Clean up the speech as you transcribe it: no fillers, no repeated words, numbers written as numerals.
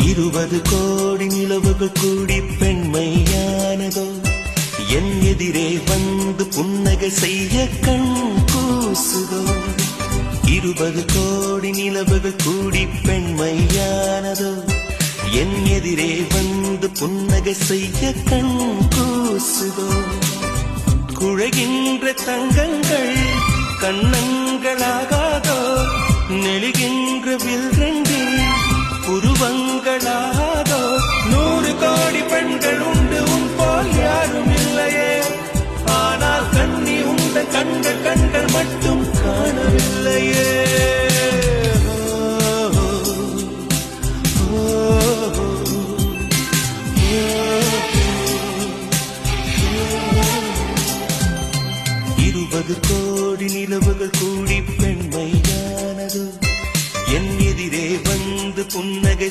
20 கோடி நிலவுகள் கூடி பெண்மையானதோ என் எதிரே வந்து புன்னகை செய்ய கண் கூசுதோ 20 கோடி நிலவுகள் கூடி பெண்மையானதோ என் எதிரே வந்து புன்னகை செய்ய கண் கூசுதோ குழைகின்ற தங்கங்கள் கண்ணங்களாகாதோ நெழுகின்ற வில்ரெண்டில் உருவங்களாகாதோ 100 கோடி பெண்கள் உண்டு உன் போல் யாரும் இல்லையே ஆனால் கண்ணி உண்ட கண்கள் மட்டும் காணவில்லையே கோடி நிலவுகள் கூடி பெண்மையானது என் எதிரே வந்து புன்னகை